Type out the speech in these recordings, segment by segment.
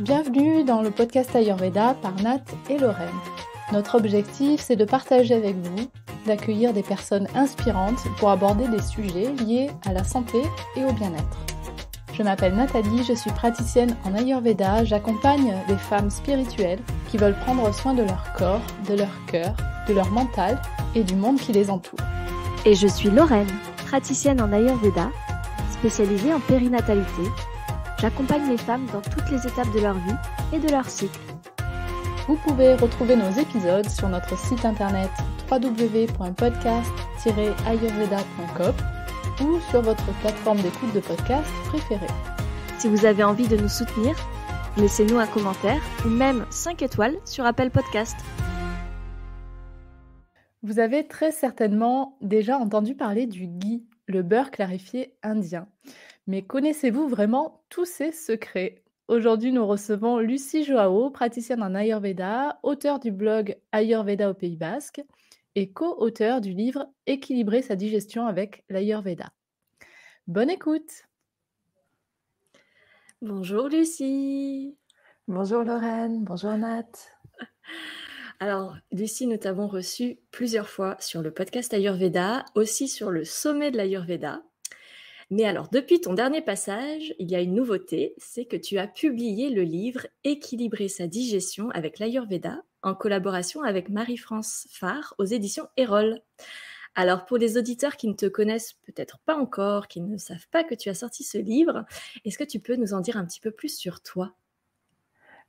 Bienvenue dans le podcast Ayurveda par Nat et Lorraine. Notre objectif, c'est de partager avec vous, d'accueillir des personnes inspirantes pour aborder des sujets liés à la santé et au bien-être. Je m'appelle Nathalie, je suis praticienne en Ayurveda, j'accompagne des femmes spirituelles qui veulent prendre soin de leur corps, de leur cœur, de leur mental et du monde qui les entoure. Et je suis Lorraine, praticienne en Ayurveda, spécialisée en périnatalité. J'accompagne les femmes dans toutes les étapes de leur vie et de leur cycle. Vous pouvez retrouver nos épisodes sur notre site internet www.podcast-ayurveda.com ou sur votre plateforme d'écoute de podcast préférée. Si vous avez envie de nous soutenir, laissez-nous un commentaire ou même 5 étoiles sur Apple Podcast. Vous avez très certainement déjà entendu parler du ghee, le beurre clarifié indien. Mais connaissez-vous vraiment tous ces secrets? Aujourd'hui, nous recevons Lucie Joao, praticienne en Ayurveda, auteure du blog Ayurveda au Pays Basque et co-auteure du livre Équilibrer sa digestion avec l'Ayurveda. Bonne écoute! Bonjour Lucie! Bonjour Lorraine, bonjour Nat. Alors Lucie, nous t'avons reçue plusieurs fois sur le podcast Ayurveda, aussi sur le sommet de l'Ayurveda. Mais alors, depuis ton dernier passage, il y a une nouveauté, c'est que tu as publié le livre Équilibrer sa digestion avec l'Ayurveda en collaboration avec Marie-France Farr aux éditions Erol. Alors, pour les auditeurs qui ne te connaissent peut-être pas encore, qui ne savent pas que tu as sorti ce livre, est-ce que tu peux nous en dire un petit peu plus sur toi ?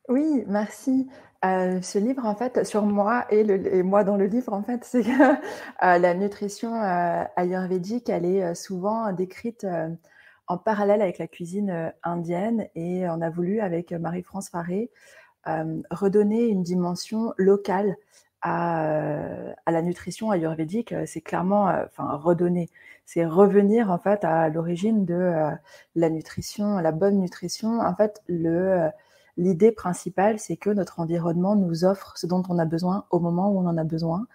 Oui, merci. Ce livre, en fait, sur moi et moi dans le livre, en fait, c'est que la nutrition ayurvédique, elle est souvent décrite en parallèle avec la cuisine indienne et on a voulu, avec Marie-France Farré, redonner une dimension locale à la nutrition ayurvédique. C'est clairement, redonner, c'est revenir en fait à l'origine de la nutrition, la bonne nutrition. En fait, l'idée principale, c'est que notre environnement nous offre ce dont on a besoin au moment où on en a besoin.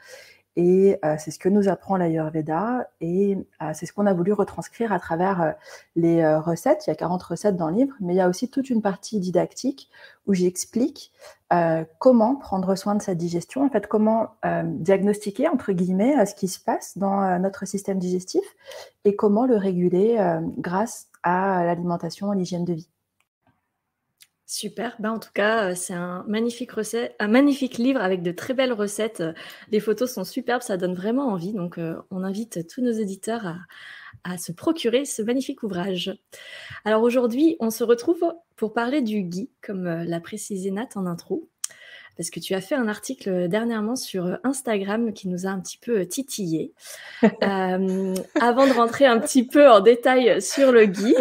Et c'est ce que nous apprend l'Ayurveda et c'est ce qu'on a voulu retranscrire à travers les recettes. Il y a 40 recettes dans le livre, mais il y a aussi toute une partie didactique où j'explique comment prendre soin de sa digestion, en fait, comment diagnostiquer, entre guillemets, ce qui se passe dans notre système digestif et comment le réguler grâce à l'alimentation et l'hygiène de vie. Super, en tout cas, c'est un magnifique livre avec de très belles recettes. Les photos sont superbes, ça donne vraiment envie. Donc, on invite tous nos éditeurs à se procurer ce magnifique ouvrage. Alors aujourd'hui, on se retrouve pour parler du ghee, comme l'a précisé Nat en intro, parce que tu as fait un article dernièrement sur Instagram qui nous a un petit peu titillé. Avant de rentrer un petit peu en détail sur le ghee,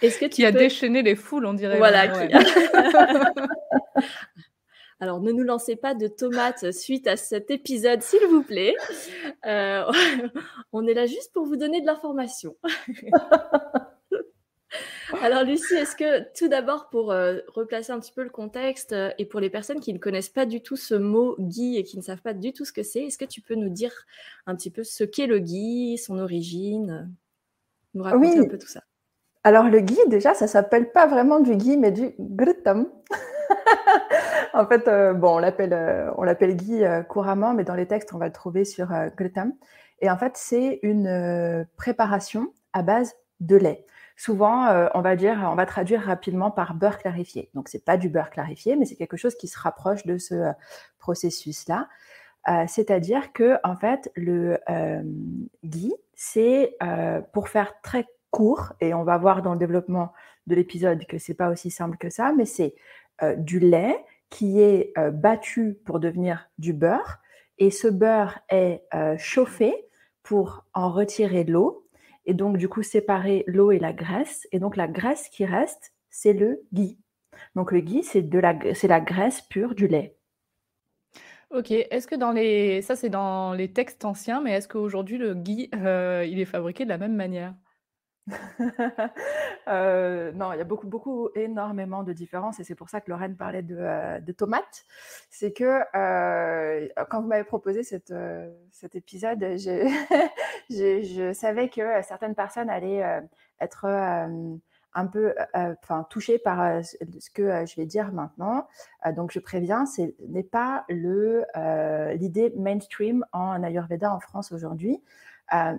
est-ce que tu a déchaîné les foules, on dirait. Voilà. Alors, ne nous lancez pas de tomates suite à cet épisode, s'il vous plaît. On est là juste pour vous donner de l'information. Alors Lucie, est-ce que tout d'abord, pour replacer un petit peu le contexte et pour les personnes qui ne connaissent pas du tout ce mot ghee et qui ne savent pas du tout ce que c'est, est-ce que tu peux nous dire un petit peu ce qu'est le ghee, son origine, nous raconter un peu tout ça? Alors le ghee, déjà, ça s'appelle pas vraiment du ghee, mais du ghrutam. En fait, on l'appelle ghee couramment, mais dans les textes, on va le trouver sur ghrutam. Et en fait, c'est une préparation à base de lait. Souvent, on va traduire rapidement par beurre clarifié. Donc, c'est pas du beurre clarifié, mais c'est quelque chose qui se rapproche de ce processus-là. C'est-à-dire que, en fait, le ghee, c'est pour faire très court, et on va voir dans le développement de l'épisode que c'est pas aussi simple que ça, mais c'est du lait qui est battu pour devenir du beurre, et ce beurre est chauffé pour en retirer l'eau, et donc du coup séparer l'eau et la graisse, et donc la graisse qui reste, c'est le ghee. Donc le ghee, c'est la graisse pure du lait. Ok, est-ce que ça c'est dans les textes anciens, mais est-ce qu'aujourd'hui le ghee, il est fabriqué de la même manière? Non, il y a énormément de différences et c'est pour ça que Lorraine parlait de tomates. C'est que quand vous m'avez proposé cet épisode, je savais que certaines personnes allaient être un peu touchés par ce que je vais dire maintenant. Donc, je préviens, ce n'est pas l'idée mainstream en Ayurveda en France aujourd'hui,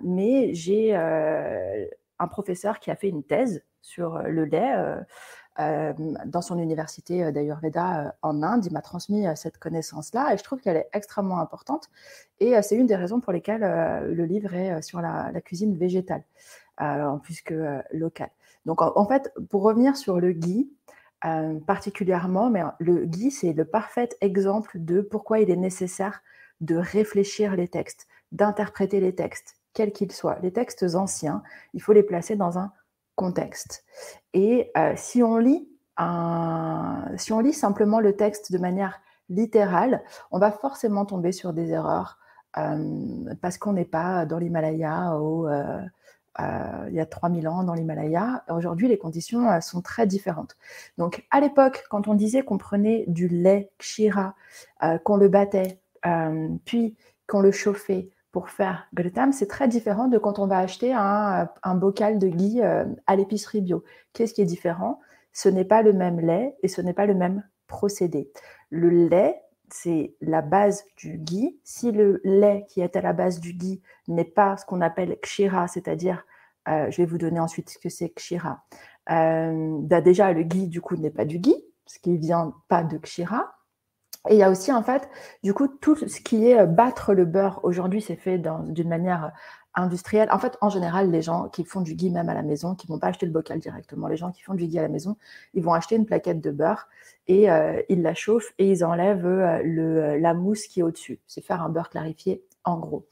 mais j'ai un professeur qui a fait une thèse sur le lait dans son université d'Ayurveda en Inde. Il m'a transmis cette connaissance-là et je trouve qu'elle est extrêmement importante. Et c'est une des raisons pour lesquelles le livre est sur la cuisine végétale, en plus que locale. Donc en fait, pour revenir sur le ghee, particulièrement, mais le ghee, c'est le parfait exemple de pourquoi il est nécessaire de réfléchir les textes, d'interpréter les textes, quels qu'ils soient. Les textes anciens, il faut les placer dans un contexte. Et si on lit simplement le texte de manière littérale, on va forcément tomber sur des erreurs parce qu'on n'est pas dans l'Himalaya il y a 3000 ans dans l'Himalaya. Aujourd'hui, les conditions sont très différentes. Donc, à l'époque, quand on disait qu'on prenait du lait kshira, qu'on le battait, puis qu'on le chauffait pour faire ghritam, c'est très différent de quand on va acheter un bocal de ghee à l'épicerie bio. Qu'est-ce qui est différent? Ce n'est pas le même lait et ce n'est pas le même procédé. Le lait, c'est la base du ghee. Si le lait qui est à la base du ghee n'est pas ce qu'on appelle kshira, c'est-à-dire, je vais vous donner ensuite ce que c'est kshira. Déjà, le ghee, du coup, n'est pas du ghee, ce qui vient pas de kshira. Et il y a aussi, en fait, du coup, tout ce qui est battre le beurre. Aujourd'hui, c'est fait d'une manière industrielle. En fait, en général, les gens qui font du ghee même à la maison, qui ne vont pas acheter le bocal directement, les gens qui font du ghee à la maison, ils vont acheter une plaquette de beurre et ils la chauffent et ils enlèvent la mousse qui est au-dessus. C'est faire un beurre clarifié, en gros.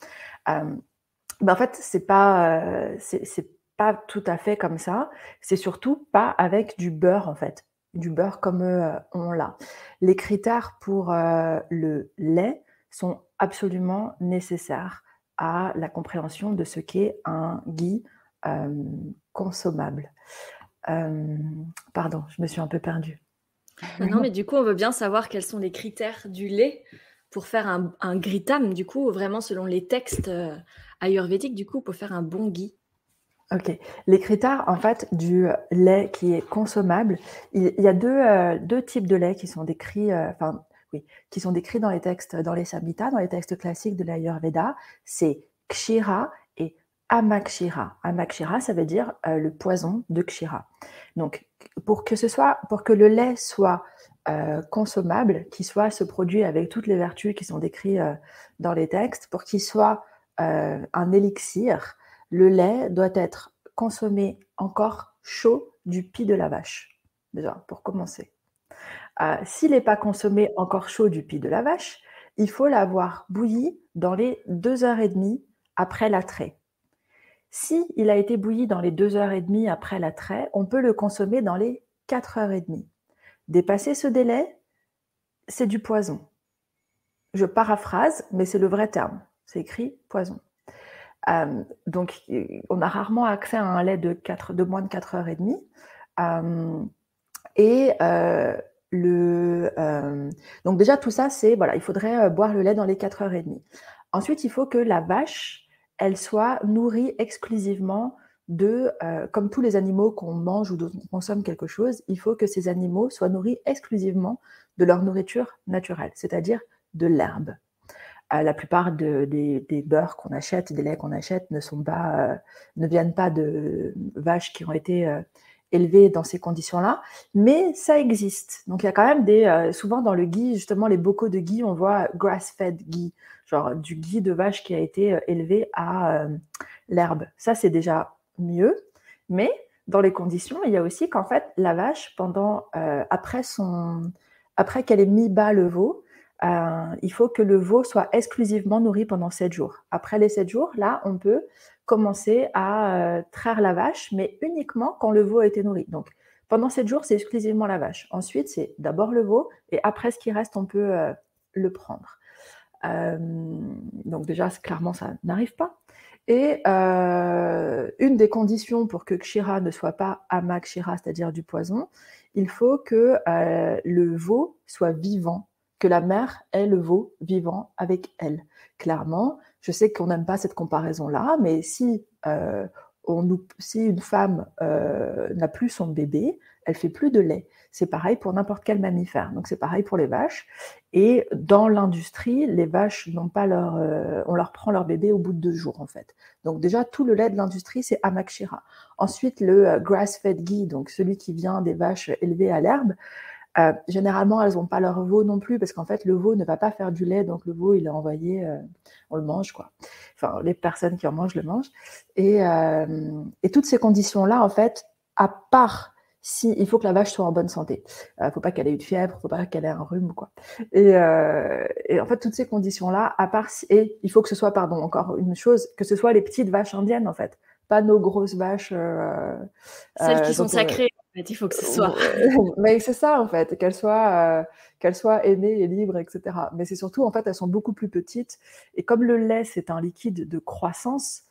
En fait, c'est pas tout à fait comme ça. C'est surtout pas avec du beurre, en fait. Du beurre comme on l'a. Les critères pour le lait sont absolument nécessaires à la compréhension de ce qu'est un ghee consommable. Pardon, je me suis un peu perdue. Non, mais du coup, on veut bien savoir quels sont les critères du lait pour faire un ghritam, du coup, vraiment selon les textes ayurvédiques, du coup, pour faire un bon ghee. Ok. Les critères, en fait, du lait qui est consommable, il y a deux types de lait qui sont décrits, qui sont décrits dans les textes, dans les samhitas, dans les textes classiques de l'Ayurveda. C'est kshira et amakshira. Amakshira, ça veut dire le poison de kshira. Donc, pour que le lait soit consommable, qu'il soit ce produit avec toutes les vertus qui sont décrites dans les textes, pour qu'il soit un élixir, le lait doit être consommé encore chaud du pis de la vache, déjà, pour commencer. S'il n'est pas consommé encore chaud du pis de la vache, il faut l'avoir bouilli dans les 2h30 après l'attrait. S'il a été bouilli dans les 2h30 après l'attrait, on peut le consommer dans les 4h30. Dépasser ce délai, c'est du poison. Je paraphrase, mais c'est le vrai terme. C'est écrit poison. Donc, on a rarement accès à un lait de moins de 4h30. Donc déjà, tout ça, c'est, voilà, il faudrait boire le lait dans les 4h30. Ensuite, il faut que la vache, elle soit nourrie exclusivement comme tous les animaux qu'on mange ou dont on consomme quelque chose, il faut que ces animaux soient nourris exclusivement de leur nourriture naturelle, c'est-à-dire de l'herbe. La plupart des beurres qu'on achète, des laits qu'on achète ne viennent pas de vaches qui ont été élevées dans ces conditions-là, mais ça existe. Donc il y a quand même souvent dans le ghee, justement les bocaux de ghee, on voit grass-fed ghee, genre du ghee de vache qui a été élevé à l'herbe. Ça c'est déjà mieux, mais dans les conditions, il y a aussi qu'en fait la vache, après qu'elle ait mis bas le veau, il faut que le veau soit exclusivement nourri pendant 7 jours. Après les 7 jours, là, on peut commencer à traire la vache, mais uniquement quand le veau a été nourri. Donc, pendant 7 jours, c'est exclusivement la vache. Ensuite, c'est d'abord le veau, et après ce qui reste, on peut le prendre. Donc déjà, clairement, ça n'arrive pas. Et une des conditions pour que kshira ne soit pas amakshira, c'est-à-dire du poison, il faut que le veau soit vivant, que la mère ait le veau vivant avec elle. Clairement, je sais qu'on n'aime pas cette comparaison-là, mais si si une femme n'a plus son bébé, elle fait plus de lait. C'est pareil pour n'importe quel mammifère. Donc c'est pareil pour les vaches. Et dans l'industrie, les vaches n'ont pas on leur prend leur bébé au bout de 2 jours en fait. Donc déjà tout le lait de l'industrie c'est Amakshira. Ensuite le grass-fed ghee, donc celui qui vient des vaches élevées à l'herbe. Généralement, elles n'ont pas leur veau non plus, parce qu'en fait, le veau ne va pas faire du lait, donc le veau, il est envoyé, on le mange, quoi. Enfin, les personnes qui en mangent le mangent. Et toutes ces conditions-là, en fait, à part si il faut que la vache soit en bonne santé. Faut pas qu'elle ait eu de fièvre, faut pas qu'elle ait un rhume, quoi. Et en fait, toutes ces conditions-là, à part et il faut que ce soit, pardon, encore une chose, que ce soit les petites vaches indiennes, en fait, pas nos grosses vaches. Celles qui sont sacrées. Il faut que ce soit. Mais c'est ça en fait, qu'elles soient aimées et libres, etc. Mais c'est surtout en fait, elles sont beaucoup plus petites. Et comme le lait c'est un liquide de croissance,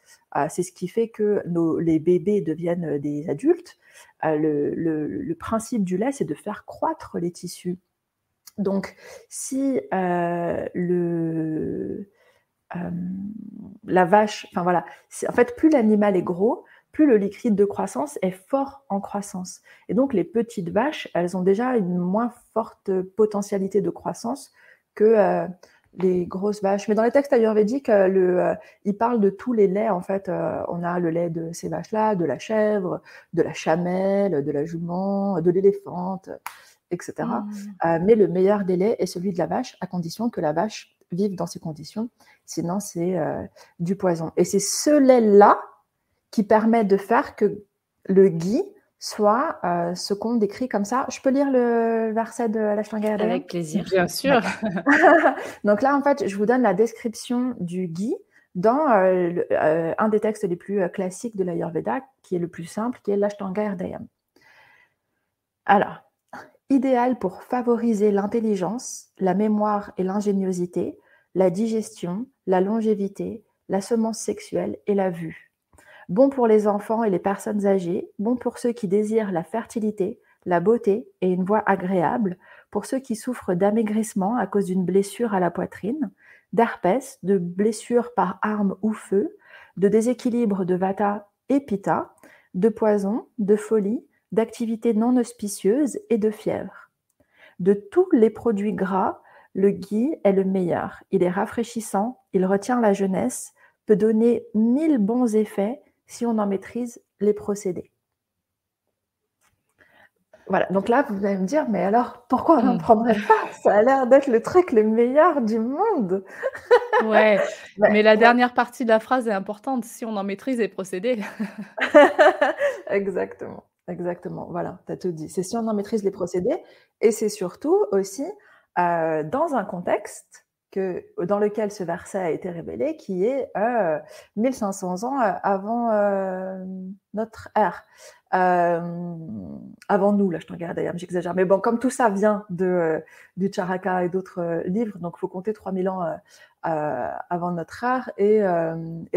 c'est ce qui fait que les bébés deviennent des adultes. Le principe du lait, c'est de faire croître les tissus. Donc, si la vache, enfin voilà, en fait, plus l'animal est gros, plus le liquide de croissance est fort en croissance. Et donc, les petites vaches, elles ont déjà une moins forte potentialité de croissance que les grosses vaches. Mais dans les textes ayurvédiques, ils parlent de tous les laits. En fait, on a le lait de ces vaches-là, de la chèvre, de la chamelle, de la jument, de l'éléphante, etc. Mais le meilleur des laits est celui de la vache, à condition que la vache vive dans ces conditions. Sinon, c'est du poison. Et c'est ce lait-là qui permet de faire que le ghee soit ce qu'on décrit comme ça. Je peux lire le verset de l'Ashtanga Hridayam ? Avec plaisir. Bien sûr. Donc là, en fait, je vous donne la description du ghee dans un des textes les plus classiques de l'Ayurveda, qui est le plus simple, qui est l'Ashtanga Hridayam. Alors, idéal pour favoriser l'intelligence, la mémoire et l'ingéniosité, la digestion, la longévité, la semence sexuelle et la vue. Bon pour les enfants et les personnes âgées, bon pour ceux qui désirent la fertilité, la beauté et une voix agréable, pour ceux qui souffrent d'amaigrissement à cause d'une blessure à la poitrine, d'herpès, de blessures par arme ou feu, de déséquilibre de vata et pitta, de poison, de folie, d'activités non auspicieuses et de fièvre. De tous les produits gras, le ghee est le meilleur. Il est rafraîchissant, il retient la jeunesse, peut donner 1000 bons effets si on en maîtrise les procédés. Voilà, donc là, vous allez me dire, mais alors, pourquoi on n'en prendrait pas ? Ça a l'air d'être le truc le meilleur du monde. Ouais, mais la dernière partie de la phrase est importante, si on en maîtrise les procédés. Exactement, voilà, tu as tout dit. C'est si on en maîtrise les procédés, et c'est surtout aussi dans un contexte dans lequel ce verset a été révélé, qui est 1500 ans avant notre ère. Avant nous, là je te regarde d'ailleurs, j'exagère, mais bon, comme tout ça vient du Charaka et d'autres livres, donc il faut compter 3000 ans avant notre ère, et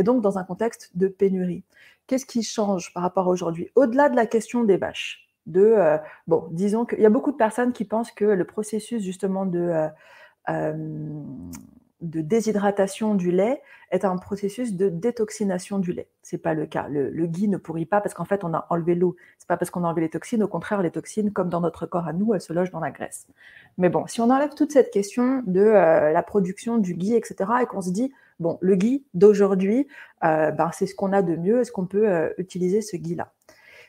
donc dans un contexte de pénurie. Qu'est-ce qui change par rapport à aujourd'hui ? Au-delà de la question des vaches, disons qu'il y a beaucoup de personnes qui pensent que le processus justement de déshydratation du lait est un processus de détoxination du lait. C'est pas le cas. Le ghee ne pourrit pas parce qu'en fait on a enlevé l'eau. C'est pas parce qu'on a enlevé les toxines. Au contraire, les toxines, comme dans notre corps à nous, elles se logent dans la graisse. Mais bon, si on enlève toute cette question de la production du ghee, etc., et qu'on se dit, bon, le ghee d'aujourd'hui, c'est ce qu'on a de mieux. Est-ce qu'on peut utiliser ce ghee-là ?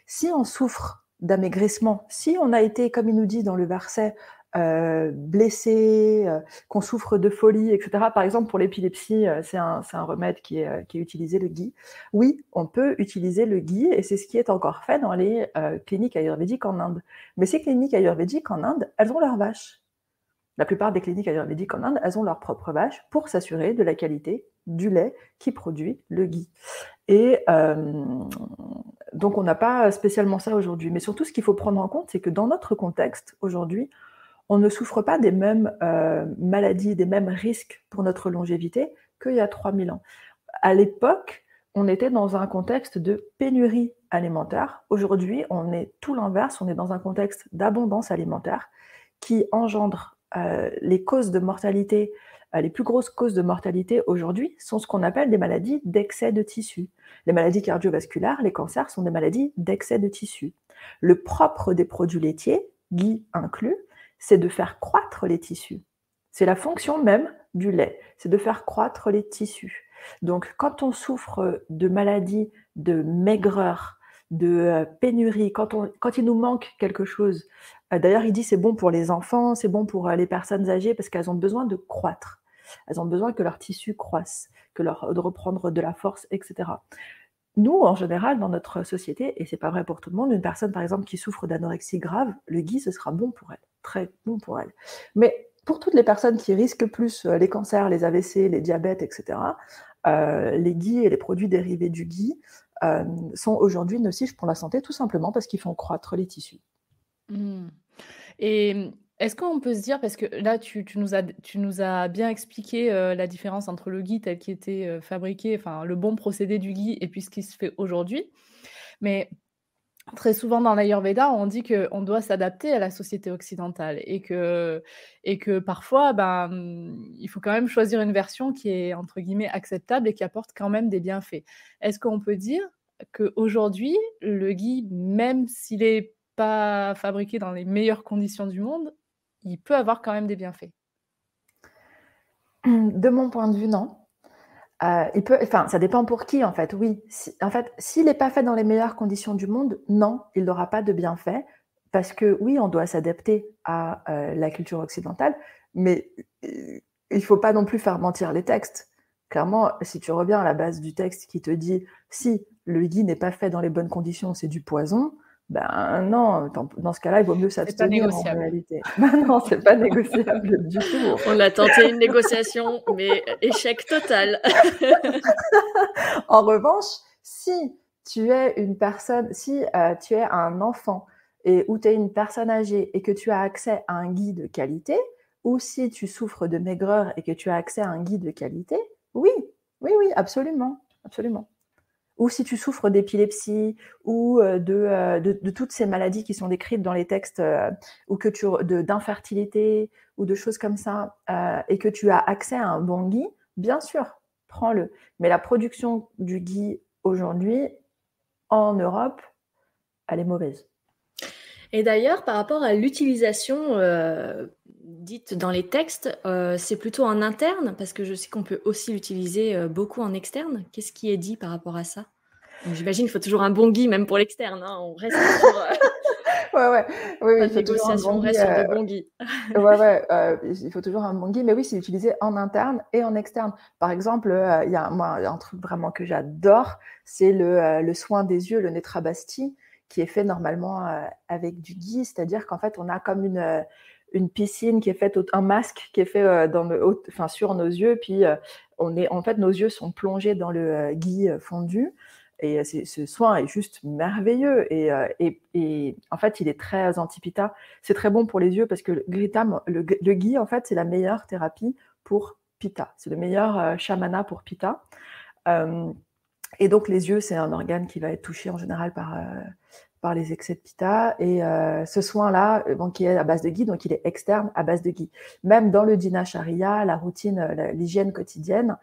Si on souffre d'amaigrissement, si on a été, comme il nous dit dans le verset, blessé, qu'on souffre de folie, etc. Par exemple, pour l'épilepsie, c'est un remède qui est utilisé, le ghee. Oui, on peut utiliser le ghee, et c'est ce qui est encore fait dans les cliniques ayurvédiques en Inde. Mais ces cliniques ayurvédiques en Inde, elles ont leurs vaches. La plupart des cliniques ayurvédiques en Inde, elles ont leurs propres vaches pour s'assurer de la qualité du lait qui produit le ghee. Et donc, on n'a pas spécialement ça aujourd'hui. Mais surtout, ce qu'il faut prendre en compte, c'est que dans notre contexte, aujourd'hui, on ne souffre pas des mêmes maladies, des mêmes risques pour notre longévité qu'il y a 3000 ans. À l'époque, on était dans un contexte de pénurie alimentaire. Aujourd'hui, on est tout l'inverse, on est dans un contexte d'abondance alimentaire qui engendre les causes de mortalité les plus grosses causes de mortalité aujourd'hui sont ce qu'on appelle des maladies d'excès de tissu. Les maladies cardiovasculaires, les cancers sont des maladies d'excès de tissu. Le propre des produits laitiers, ghee inclus, c'est de faire croître les tissus. C'est la fonction même du lait, c'est de faire croître les tissus. Donc, quand on souffre de maladies de maigreur, de pénurie, quand il nous manque quelque chose, d'ailleurs, il dit c'est bon pour les enfants, c'est bon pour les personnes âgées parce qu'elles ont besoin de croître. Elles ont besoin que leur tissu croisse, de reprendre de la force, etc. Nous, en général, dans notre société, et c'est pas vrai pour tout le monde, une personne, par exemple, qui souffre d'anorexie grave, le ghee, ce sera bon pour elle, très bon pour elle. Mais pour toutes les personnes qui risquent plus les cancers, les AVC, les diabètes, etc., les ghee et les produits dérivés du ghee sont aujourd'hui nocifs pour la santé, tout simplement parce qu'ils font croître les tissus. Et est-ce qu'on peut se dire, parce que là, tu nous as bien expliqué la différence entre le ghee tel qu'il était fabriqué, enfin le bon procédé du ghee et puis ce qui se fait aujourd'hui. Mais très souvent dans l'Ayurveda, on dit qu'on doit s'adapter à la société occidentale et que parfois, il faut quand même choisir une version qui est, entre guillemets, acceptable et qui apporte quand même des bienfaits. Est-ce qu'on peut dire qu'aujourd'hui, le ghee, même s'il n'est pas fabriqué dans les meilleures conditions du monde, il peut avoir quand même des bienfaits? De mon point de vue, non. Ça dépend pour qui, en fait, oui. S'il n'est pas fait dans les meilleures conditions du monde, non, il n'aura pas de bienfait, parce que oui, on doit s'adapter à la culture occidentale, mais il ne faut pas non plus faire mentir les textes. Clairement, si tu reviens à la base du texte qui te dit « si le ghee n'est pas fait dans les bonnes conditions, c'est du poison », non, dans ce cas-là, il vaut mieux s'abstenir en réalité. Non, c'est pas négociable du tout. On a tenté une négociation, mais échec total. En revanche, si tu es une personne, si tu es un enfant ou tu es une personne âgée et que tu as accès à un ghee de qualité, ou si tu souffres de maigreur et que tu as accès à un ghee de qualité, oui, absolument, absolument. Ou si tu souffres d'épilepsie ou de toutes ces maladies qui sont décrites dans les textes, ou d'infertilité ou de choses comme ça, et que tu as accès à un bon ghee, bien sûr, prends-le. Mais la production du ghee aujourd'hui, en Europe, elle est mauvaise. Et d'ailleurs, par rapport à l'utilisation dite dans les textes, c'est plutôt en interne, parce que je sais qu'on peut aussi l'utiliser beaucoup en externe. Qu'est-ce qui est dit par rapport à ça? Donc, j'imagine qu'il faut toujours un bon ghee, même pour l'externe. Hein. On reste sur oui, il faut toujours un bon ghee, reste sur de bons ghee. Il faut toujours un bon ghee, mais oui, c'est utilisé en interne et en externe. Par exemple, il y a un truc vraiment que j'adore, c'est le soin des yeux, le Netrabasti, qui est fait normalement avec du ghee, c'est-à-dire qu'en fait, on a comme une piscine qui est faite, un masque qui est fait sur nos yeux, puis nos yeux sont plongés dans le ghee fondu. Et ce soin est juste merveilleux. Et en fait, il est très anti-pitta. C'est très bon pour les yeux parce que le ghee, en fait, c'est la meilleure thérapie pour pitta. C'est le meilleur shamana pour pitta. Et donc, les yeux, c'est un organe qui va être touché en général par les excès de pitta. Et ce soin-là, qui est à base de ghee, donc il est externe à base de ghee. Même dans le dinacharya, la routine, l'hygiène quotidienne,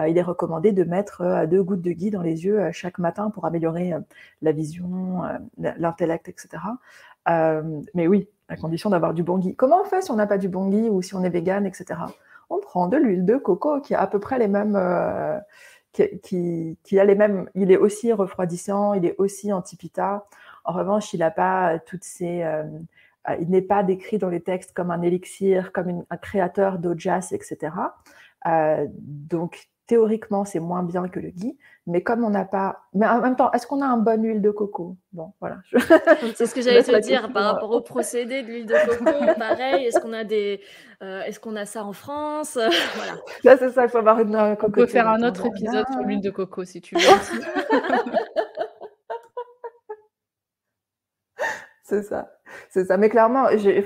il est recommandé de mettre 2 gouttes de ghee dans les yeux chaque matin pour améliorer la vision, l'intellect, etc. Mais oui, à condition d'avoir du bon ghee. Comment on fait si on n'a pas du bon ghee ou si on est vegan, etc. On prend de l'huile de coco qui a à peu près les mêmes... qui a les mêmes... Il est aussi refroidissant, il est aussi anti-pitta. En revanche, il n'a pas toutes ces... il n'est pas décrit dans les textes comme un élixir, comme un créateur d'ojas, etc. Donc, théoriquement, c'est moins bien que le ghee, mais comme on n'a pas... Mais en même temps, est-ce qu'on a une bonne huile de coco? Bon, voilà. C'est ce que j'allais te dire par rapport au procédé de l'huile de coco. Pareil, est-ce qu'on a ça en France? Voilà. Là, c'est ça, il faut avoir une cocotière. On peut faire un autre épisode sur l'huile de coco, si tu veux aussi. C'est ça. Mais clairement, j'ai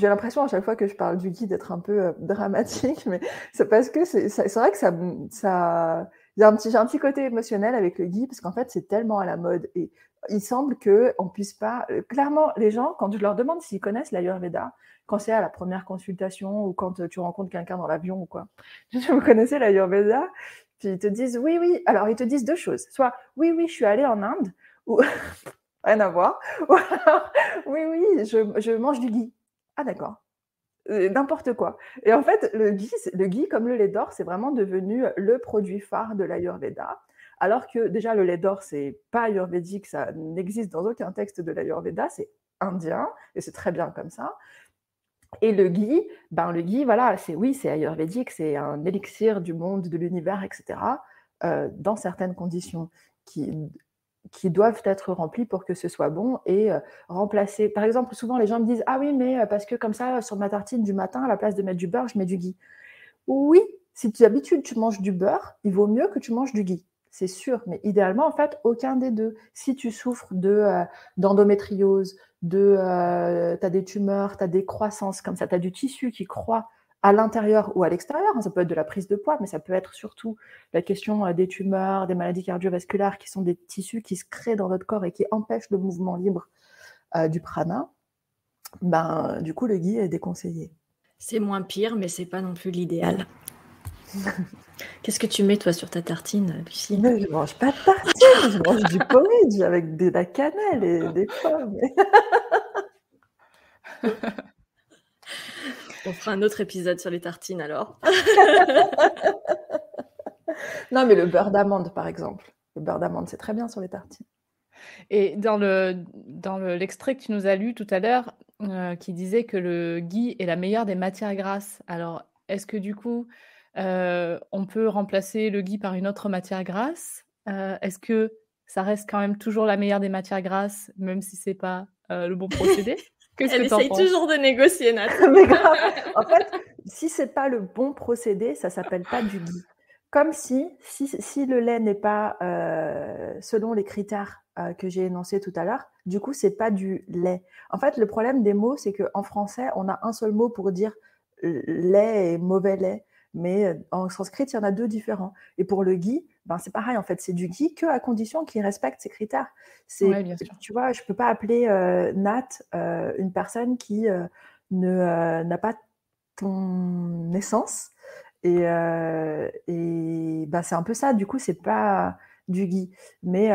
l'impression à chaque fois que je parle du ghee d'être un peu dramatique, mais c'est parce que c'est vrai que j'ai un petit côté émotionnel avec le ghee, parce qu'en fait, c'est tellement à la mode. Et il semble qu'on puisse pas... Clairement, les gens, quand je leur demande s'ils connaissent l'Ayurveda, quand c'est à la première consultation ou quand tu rencontres quelqu'un dans l'avion ou quoi, vous connaissez l'Ayurveda? Puis ils te disent oui, oui. Alors, ils te disent 2 choses. Soit oui, oui, je suis allée en Inde, ou rien à voir. Ou alors, oui, oui, je mange du ghee. Ah, d'accord. N'importe quoi. Et en fait, le ghee, comme le lait d'or, c'est vraiment devenu le produit phare de l'Ayurveda. Alors que déjà, le lait d'or, c'est pas ayurvédique, ça n'existe dans aucun texte de l'Ayurveda, c'est indien, et c'est très bien comme ça. Et le ghee, voilà, c'est ayurvédique, c'est un élixir du monde, de l'univers, etc., dans certaines conditions qui doivent être remplies pour que ce soit bon et remplacer. Par exemple, souvent les gens me disent « Ah oui, mais parce que comme ça, sur ma tartine du matin, à la place de mettre du beurre, je mets du ghee. » Oui, si d'habitude tu manges du beurre, il vaut mieux que tu manges du ghee. C'est sûr, mais idéalement, en fait, aucun des deux. Si tu souffres d'endométriose, tu as des tumeurs, tu as des croissances comme ça, tu as du tissu qui croît à l'intérieur ou à l'extérieur, ça peut être de la prise de poids, mais ça peut être surtout la question des tumeurs, des maladies cardiovasculaires qui sont des tissus qui se créent dans notre corps et qui empêchent le mouvement libre du prana, du coup, le ghee est déconseillé. C'est moins pire, mais c'est pas non plus l'idéal. Qu'est-ce que tu mets, toi, sur ta tartine, Lucie? Mais je mange pas de tartine, je mange du porridge avec de la cannelle et des pommes. On fera un autre épisode sur les tartines, alors. Non, mais le beurre d'amande, par exemple. Le beurre d'amande, c'est très bien sur les tartines. Et dans l'extrait que tu nous as lu tout à l'heure, qui disait que le ghee est la meilleure des matières grasses. Alors, est-ce que du coup, on peut remplacer le ghee par une autre matière grasse? Est-ce que ça reste quand même toujours la meilleure des matières grasses, même si c'est pas le bon procédé? Qu'est-ce que Elle t'en essaye penses? toujours de négocier, Nat. Mais grave. En fait, si c'est pas le bon procédé, ça s'appelle pas du ghee. Comme si le lait n'est pas selon les critères que j'ai énoncés tout à l'heure, du coup, c'est pas du lait. En fait, le problème des mots, c'est qu'en français, on a un seul mot pour dire lait et mauvais lait. Mais en sanskrit, il y en a 2 différents. Et pour le ghee, c'est pareil, en fait, c'est du ghee qu'à condition qu'il respecte ces critères. Ouais, bien sûr. Tu vois, je peux pas appeler Nat une personne qui n'a pas ton essence. Et c'est un peu ça, du coup, c'est pas du ghee. Mais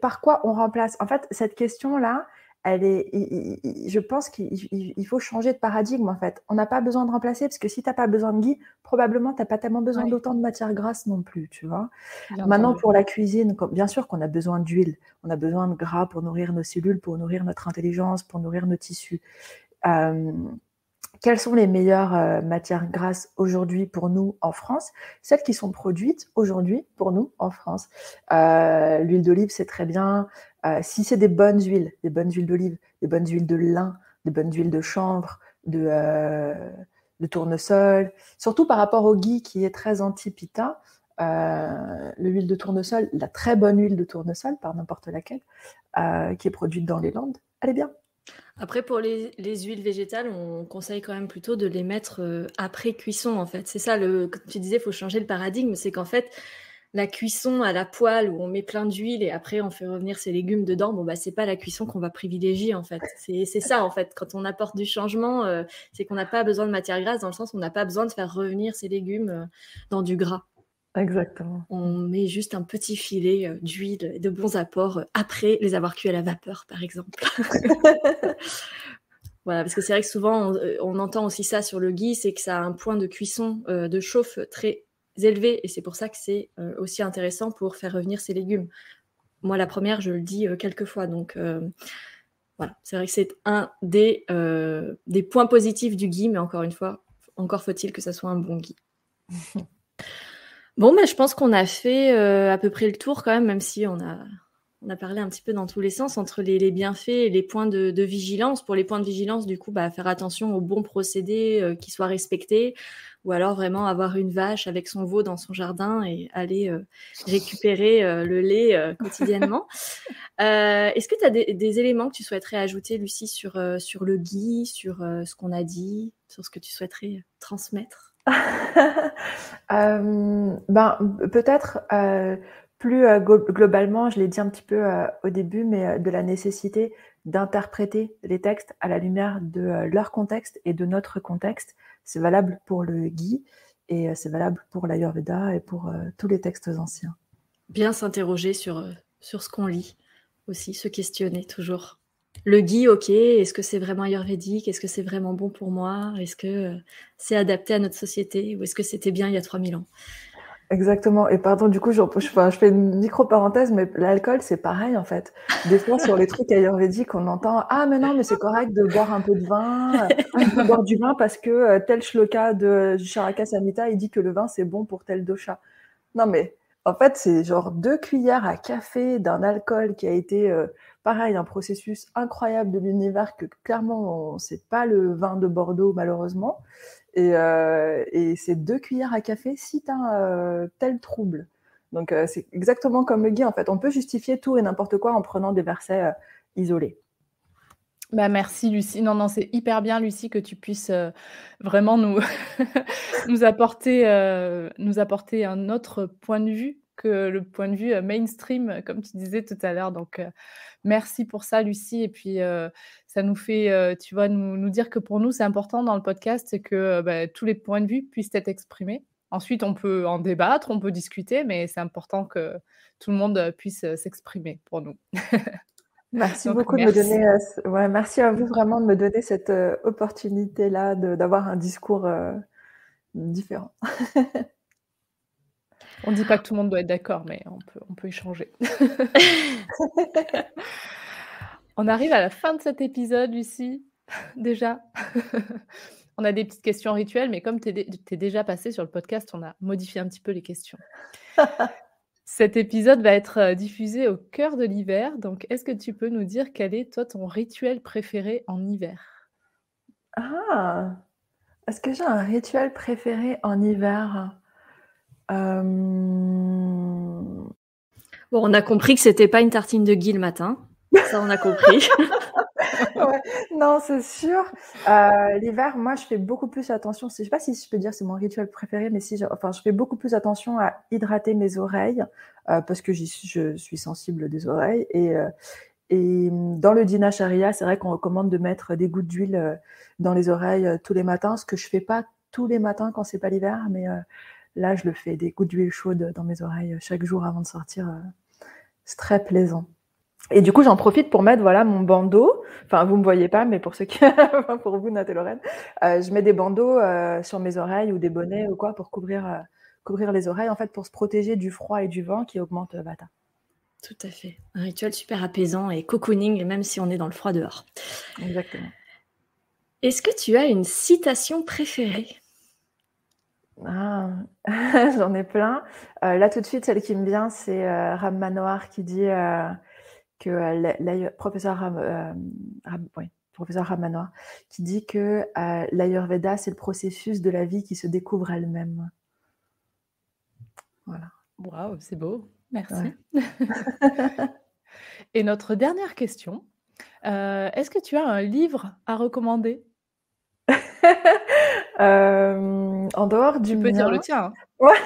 par quoi on remplace? En fait, cette question-là, je pense qu'il faut changer de paradigme, en fait. On n'a pas besoin de remplacer, parce que si tu n'as pas besoin de ghee, probablement tu n'as pas tellement besoin d'autant de matière grasse non plus, tu vois. Maintenant, pour la cuisine, bien sûr qu'on a besoin d'huile, on a besoin de gras pour nourrir nos cellules, pour nourrir notre intelligence, pour nourrir nos tissus. Quelles sont les meilleures matières grasses aujourd'hui pour nous en France? Celles qui sont produites aujourd'hui pour nous en France. L'huile d'olive, c'est très bien. Si c'est des bonnes huiles d'olive, des bonnes huiles de lin, des bonnes huiles de chanvre, de tournesol, surtout par rapport au ghee qui est très anti-pitta, l'huile de tournesol, la très bonne huile de tournesol, par n'importe laquelle, qui est produite dans les Landes, elle est bien. Après, pour les huiles végétales, on conseille quand même plutôt de les mettre après cuisson, en fait. C'est ça, comme tu disais, il faut changer le paradigme. C'est qu'en fait, la cuisson à la poêle où on met plein d'huile et après on fait revenir ses légumes dedans, c'est pas la cuisson qu'on va privilégier, en fait. C'est ça, en fait. Quand on apporte du changement, c'est qu'on n'a pas besoin de matière grasse, dans le sens où on n'a pas besoin de faire revenir ses légumes dans du gras. Exactement. On met juste un petit filet d'huile et de bons apports après les avoir cuits à la vapeur, par exemple. Voilà, parce que c'est vrai que souvent, on entend aussi ça sur le ghee, c'est que ça a un point de cuisson, de chauffe très élevé, et c'est pour ça que c'est aussi intéressant pour faire revenir ses légumes. Moi, la première, je le dis quelques fois, donc voilà, c'est vrai que c'est un des points positifs du ghee, mais encore une fois, encore faut-il que ça soit un bon ghee. Bon, je pense qu'on a fait à peu près le tour quand même si on a parlé un petit peu dans tous les sens entre les bienfaits et les points de vigilance. Pour les points de vigilance, du coup, faire attention aux bons procédés qui soient respectés, ou alors vraiment avoir une vache avec son veau dans son jardin et aller récupérer le lait quotidiennement. Est-ce que tu as des éléments que tu souhaiterais ajouter, Lucie, sur le ghee, sur ce qu'on a dit, sur ce que tu souhaiterais transmettre? Peut-être plus globalement, je l'ai dit un petit peu au début, mais de la nécessité d'interpréter les textes à la lumière de leur contexte et de notre contexte. C'est valable pour le Ghee et c'est valable pour l'Ayurveda et pour tous les textes anciens. Bien s'interroger sur ce qu'on lit aussi, se questionner toujours. Le Ghee, ok, est-ce que c'est vraiment ayurvédique? Est-ce que c'est vraiment bon pour moi? Est-ce que c'est adapté à notre société? Ou est-ce que c'était bien il y a 3000 ans? Exactement. Et pardon, du coup, je fais une micro-parenthèse, mais l'alcool, c'est pareil, en fait. Des fois, sur les trucs ayurvédiques, on entend « Ah, mais non, mais c'est correct de boire un peu de vin. On peut boire du vin parce que tel shloka du Charaka Samhita, il dit que le vin, c'est bon pour tel dosha. » Non, mais en fait, c'est genre 2 cuillères à café d'un alcool qui a été, pareil, un processus incroyable de l'univers que clairement, c'est pas le vin de Bordeaux, malheureusement. Et c'est 2 cuillères à café si tu as tel trouble. Donc, c'est exactement comme le Ghee, en fait. On peut justifier tout et n'importe quoi en prenant des versets isolés. Bah, merci Lucie. Non, c'est hyper bien Lucie que tu puisses, vraiment nous nous apporter un autre point de vue que le point de vue, mainstream, comme tu disais tout à l'heure. Donc, merci pour ça Lucie et puis, ça nous fait, tu vois, nous dire que pour nous, c'est important dans le podcast, c'est que, tous les points de vue puissent être exprimés. Ensuite, on peut en débattre, on peut discuter, mais c'est important que tout le monde, puisse, s'exprimer pour nous. Merci Donc beaucoup de me merci. donner, ouais, merci à vous vraiment de me donner cette opportunité-là d'avoir un discours différent. On dit pas que tout le monde doit être d'accord, mais on peut échanger. On arrive à la fin de cet épisode, Lucie, déjà. On a des petites questions rituelles, mais comme tu es déjà passée sur le podcast, on a modifié un petit peu les questions. Cet épisode va être, diffusé au cœur de l'hiver, donc est-ce que tu peux nous dire quel est, toi, ton rituel préféré en hiver? Ah! Est-ce que j'ai un rituel préféré en hiver? Hem Bon, on a compris que c'était pas une tartine de Ghee le matin. Ça, on a compris. Ouais, non, c'est sûr. L'hiver, moi, je fais beaucoup plus attention. Je sais pas si je peux dire c'est mon rituel préféré, mais si, enfin, je fais beaucoup plus attention à hydrater mes oreilles parce que je suis sensible des oreilles. Et dans le Dina Sharia, c'est vrai qu'on recommande de mettre des gouttes d'huile dans les oreilles tous les matins, ce que je fais pas tous les matins quand c'est pas l'hiver, mais là, je le fais, des gouttes d'huile chaude dans mes oreilles chaque jour avant de sortir. C'est très plaisant. Et du coup, j'en profite pour mettre voilà mon bandeau. Enfin, vous me voyez pas, mais pour ceux qui, enfin, pour vous, Nat et Lorraine, je mets des bandeaux sur mes oreilles ou des bonnets ou quoi pour couvrir les oreilles en fait pour se protéger du froid et du vent qui augmente Vata. Tout à fait. Un rituel super apaisant et cocooning, même si on est dans le froid dehors. Exactement. Est-ce que tu as une citation préférée? Ah, j'en ai plein. Là, tout de suite, celle qui me vient, c'est Ram Manohar qui dit que professeur Ram Manohar qui dit que l'Ayurveda, c'est le processus de la vie qui se découvre elle-même. Voilà. Waouh, c'est beau, merci. Ouais. Et notre dernière question, est-ce que tu as un livre à recommander? En dehors du Tu peux dire mien. le tien, hein. Ouais.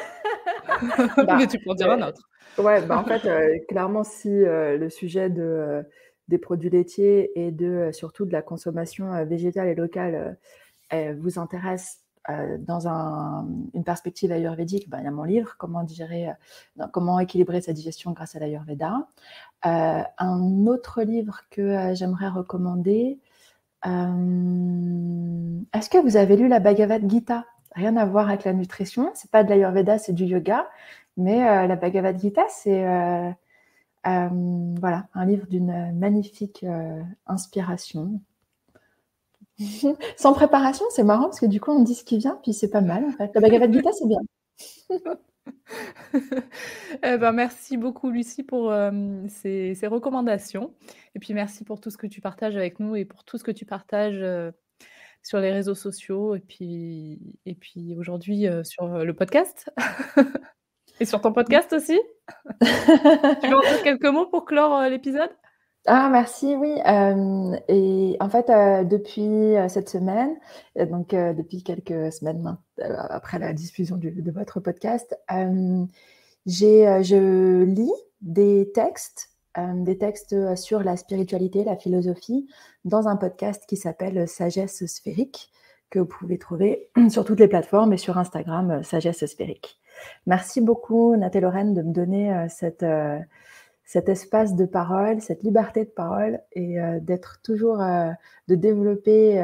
Mais tu peux en dire un autre. Ouais, en fait, clairement, si le sujet des produits laitiers et surtout de la consommation végétale et locale vous intéresse dans une perspective ayurvédique, il y a mon livre, comment équilibrer sa digestion grâce à l'Ayurveda. Un autre livre que j'aimerais recommander, est-ce que vous avez lu la Bhagavad Gita? Rien à voir avec la nutrition, c'est pas de l'Ayurveda, c'est du yoga, mais la Bhagavad Gita, c'est voilà, un livre d'une magnifique inspiration. Sans préparation, c'est marrant parce que du coup, on dit ce qui vient, puis c'est pas mal en fait. La Bhagavad Gita, c'est bien. Merci beaucoup Lucie pour ces recommandations et puis merci pour tout ce que tu partages avec nous et pour tout ce que tu partages sur les réseaux sociaux et puis aujourd'hui sur le podcast et sur ton podcast aussi. Tu veux en dire quelques mots pour clore l'épisode? Ah merci, oui. Et en fait, depuis cette semaine, donc depuis quelques semaines après la diffusion de votre podcast, Je lis des textes sur la spiritualité, la philosophie, dans un podcast qui s'appelle Sagesse Sphérique, que vous pouvez trouver sur toutes les plateformes et sur Instagram, Sagesse Sphérique. Merci beaucoup, Nat et Lorraine, de me donner cet espace de parole, cette liberté de parole et d'être toujours, de développer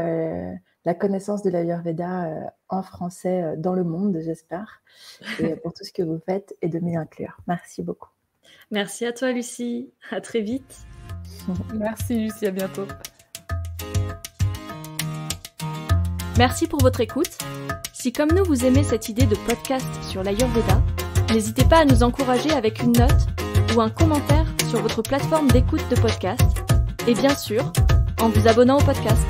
la connaissance de l'Ayurveda en français dans le monde, j'espère, et pour tout ce que vous faites et de m'y inclure. Merci beaucoup. Merci à toi, Lucie. À très vite. Merci, Lucie. À bientôt. Merci pour votre écoute. Si comme nous, vous aimez cette idée de podcast sur l'Ayurveda, n'hésitez pas à nous encourager avec une note ou un commentaire sur votre plateforme d'écoute de podcast et bien sûr, en vous abonnant au podcast.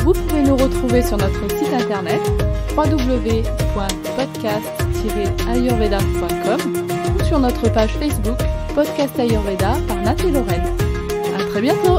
Vous pouvez nous retrouver sur notre site internet www.podcast-ayurveda.com ou sur notre page Facebook Podcast Ayurveda par Nat et Lorraine. À très bientôt!